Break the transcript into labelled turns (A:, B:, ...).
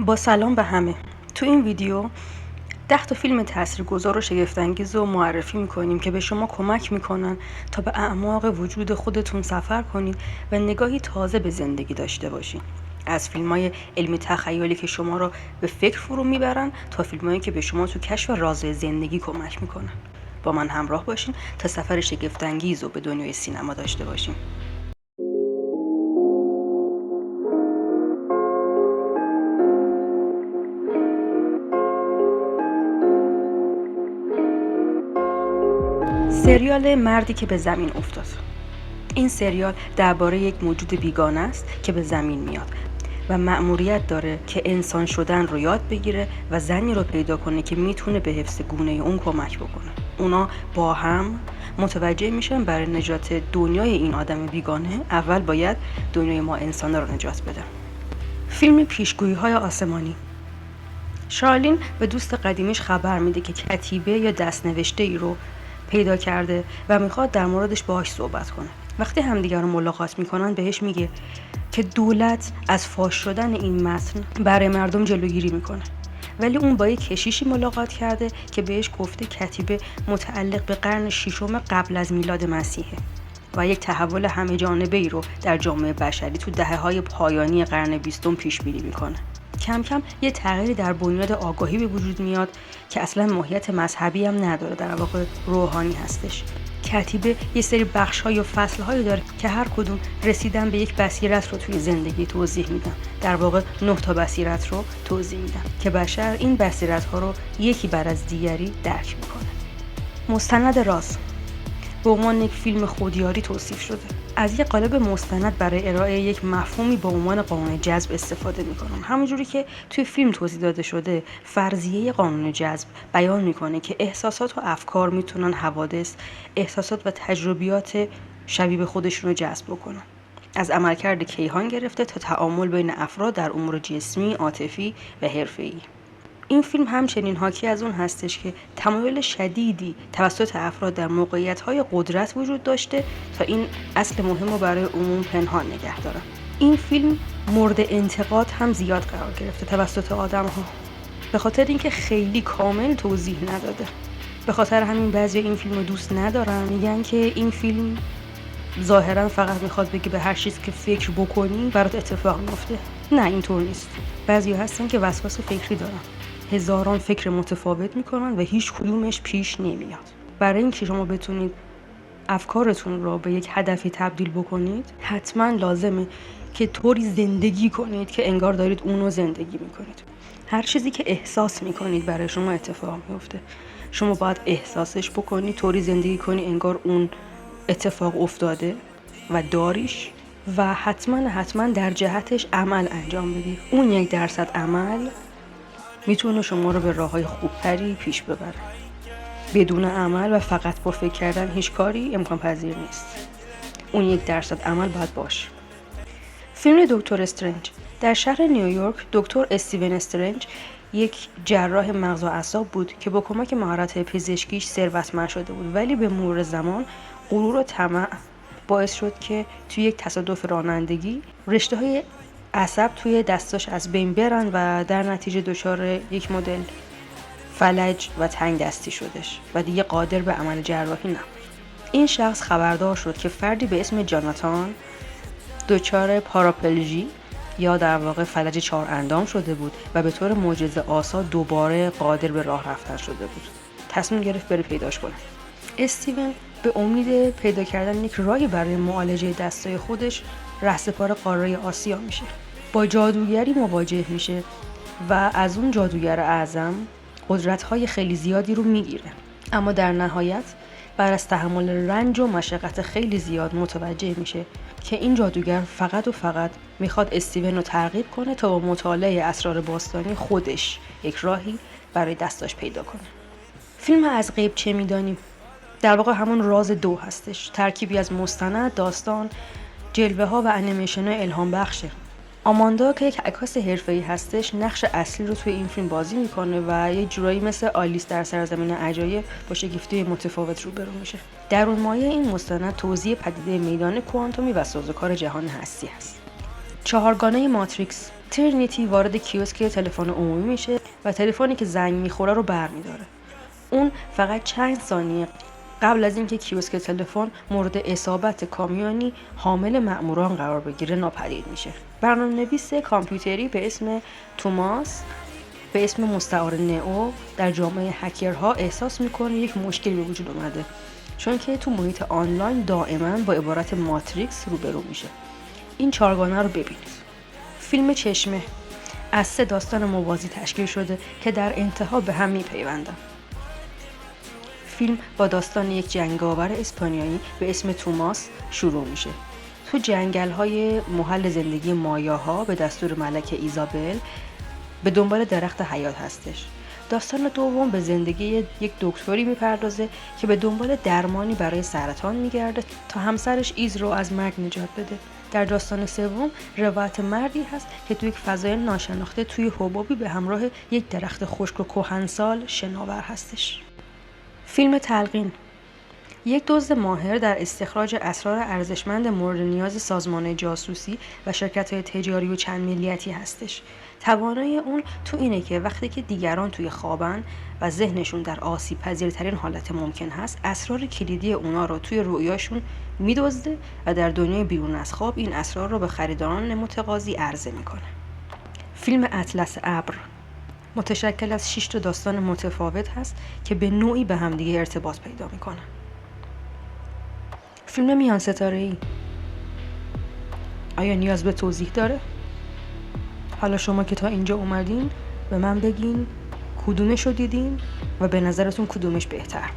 A: با سلام به همه. تو این ویدیو 10 تا فیلم تاثیرگذار و شگفت‌انگیز رو معرفی میکنیم که به شما کمک میکنن تا به اعماق وجود خودتون سفر کنید و نگاهی تازه به زندگی داشته باشید. از فیلم‌های علمی تخیلی که شما رو به فکر فرو میبرن تا فیلم‌هایی که به شما تو کشف رازهای زندگی کمک میکنن. با من همراه باشین تا سفر شگفت‌انگیز رو به دنیای سینما داشته باشیم. سریال مردی که به زمین افتاد. این سریال درباره یک موجود بیگانه است که به زمین میاد و مأموریت داره که انسان شدن رو یاد بگیره و زنی رو پیدا کنه که میتونه به حفظ گونه اون کمک بکنه. اونا با هم متوجه میشن برای نجات دنیای این آدم بیگانه اول باید دنیای ما انسانا رو نجات بده. فیلم پیشگویی‌های آسمانی. شارلین به دوست قدیمیش خبر میده که کتیبه یا دستنوشته ای رو پیدا کرده و میخواد در موردش باهاش صحبت کنه. وقتی همدیگر رو ملاقات میکنن بهش میگه که دولت از فاش شدن این متن برای مردم جلوگیری میکنه، ولی اون با یک کشیشی ملاقات کرده که بهش گفته کتیبه متعلق به قرن ششم قبل از میلاد مسیحه و یک تحول همه جانبه ای رو در جامعه بشری تو دهه‌های پایانی قرن 20 پیش بینی میکنه. کم کم یه تغییری در بنیاد آگاهی به وجود میاد که اصلا ماهیت مذهبی هم نداره، در واقع روحانی هستش. کتیبه یه سری بخش‌های و فصل‌هایی داره که هر کدوم رسیدن به یک بصیرت رو توی زندگی توضیح میدن. در واقع 9 تا بصیرت رو توضیح میدن که بشر این بصیرت‌ها رو یکی بعد از دیگری درک میکنه. مستند راز به عنوان یک فیلم خودیاری توصیف شده. از یک قالب مستند برای ارائه یک مفهومی با عنوان قانون جذب استفاده میکنن. همونجوری که توی فیلم توضیح داده شده، فرضیه قانون جذب بیان میکنه که احساسات و افکار میتونن حوادث، احساسات و تجربیات شبیه به خودشون رو جذب بکنن. از عملکرد کیهان گرفته تا تعامل بین افراد در امور جسمی، عاطفی و حرفه‌ای. این فیلم همچنین حاکی از اون هستش که تمایل شدیدی توسط افراد در موقعیت‌های قدرت وجود داشته تا این اصل مهم رو برای عموم پنهان نگه دارن. این فیلم مورد انتقاد هم زیاد قرار گرفته توسط آدم‌ها به خاطر اینکه خیلی کامل توضیح نداده. به خاطر همین بعضی این فیلم رو دوست ندارن، میگن که این فیلم ظاهرا فقط میخواد بگه به هر چیزی که فکر بکنی برات اتفاق میفته. نه، اینطور نیست. بعضی هستن که وسواس فکری دارن، هزاران فکر متفاوت میکنن و هیچ کدومش پیش نمیاد. برای اینکه شما بتونید افکارتون رو به یک هدفی تبدیل بکنید، حتما لازمه که طوری زندگی کنید که انگار دارید اونو زندگی میکنید. هر چیزی که احساس میکنید برای شما اتفاق میفته. شما باید احساسش بکنی، طوری زندگی کنی انگار اون اتفاق افتاده و داریش و حتما در جهتش عمل انجام بدی. اون 1% عمل میتونه شما رو به راههای خوبتری پیش ببره. بدون عمل و فقط با فکر کردن هیچ کاری امکان پذیر نیست. اون 1% عمل باید باشه. فیلم دکتر استرنج. در شهر نیویورک دکتر استیون استرنج یک جراح مغز و اعصاب بود که با کمک مهارت پزشکیش ثروتمند شده بود، ولی به مرور زمان غرور و طمع باعث شد که توی یک تصادف رانندگی رشته‌های عصب توی دستاش از بین برن و در نتیجه دچار یک مدل فلج و تنگ دستی شدش و دیگه قادر به عمل جراحی نبود. این شخص خبردار شد که فردی به اسم جاناتان دچار پاراپلژی یا در واقع فلج 4 اندام شده بود و به طور معجزه آسا دوباره قادر به راه رفتن شده بود. تصمیم گرفت بره پیداش کنه. استیون به امید پیدا کردن یک راهی برای معالجه دستای خودش رهسپار قاره آسیا میشه. با جادوگری مواجه میشه و از اون جادوگر اعظم قدرت‌های خیلی زیادی رو میگیره. اما در نهایت بعد از تحمل رنج و مشقت خیلی زیاد متوجه میشه که این جادوگر فقط و فقط میخواد استیون رو ترغیب کنه تا با مطالعه اسرار باستانی خودش یک راهی برای دستاش پیدا کنه. فیلم از غیب چه میدانیم در واقع همون راز 2 هستش. ترکیبی از مستند، داستان، جلوه ها و انیمیشن های الهام بخشه. آماندا که یک عکاس حرفه‌ای هستش نقش اصلی رو توی این فیلم بازی میکنه و یه جورایی مثل آلیس در سرزمین عجایب با شگفتی متفاوت روبرو میشه. در اون مایه این مستند توضیح پدیده میدان کوانتومی و سازوکار جهان هستی هست. چهارگانه ماتریکس. ترینیتی وارد کیوسک تلفن عمومی میشه و تلفنی که زنگ میخوره رو برمیداره. اون فقط چند ثانیه قبل از اینکه کیوسک تلفن مورد اصابت کامیونی حامل مأموران قرار بگیره ناپدید میشه. برنامه‌نویس کامپیوتری به اسم توماس به اسم مستعار نئو در جامعه هکرها احساس میکنه یک مشکلی به وجود اومده، چون که تو محیط آنلاین دائما با عبارت ماتریکس روبرو میشه. این چهارگانه رو ببینید. فیلم چشمه از 3 داستان موازی تشکیل شده که در انتها به هم میپیوندن. فیلم با داستان یک جنگاور اسپانیایی به اسم توماس شروع میشه. تو جنگل‌های محل زندگی مایاها به دستور ملکه ایزابل به دنبال درخت حیات هستش. داستان دوم به زندگی یک دکتری میپردازه که به دنبال درمانی برای سرطان میگرده تا همسرش ایز رو از مرگ نجات بده. در داستان سوم روایت مردی هست که توی یک فضای ناشناخته توی حبابی به همراه یک درخت خشک و کهنسال شناور هستش. فیلم تلقین. یک دزد ماهر در استخراج اسرار ارزشمند مورد نیاز سازمان جاسوسی و شرکت‌های تجاری و چند ملیتی هستش. توانایی اون تو اینه که وقتی که دیگران توی خوابن و ذهنشون در آسیب پذیرترین حالت ممکن هست، اسرار کلیدی اونا رو توی رؤیاشون میدزده و در دنیای بیرون از خواب این اسرار رو به خریداران متقاضی عرضه میکنه. فیلم اطلس ابر متشکل از 6 تا داستان متفاوت هست که به نوعی به همدیگه ارتباط پیدا میکنن. فیلم میان ستاره‌ای آیا نیاز به توضیح داره؟ حالا شما که تا اینجا اومدین به من بگین کدومش رو دیدین و به نظرتون کدومش بهتر؟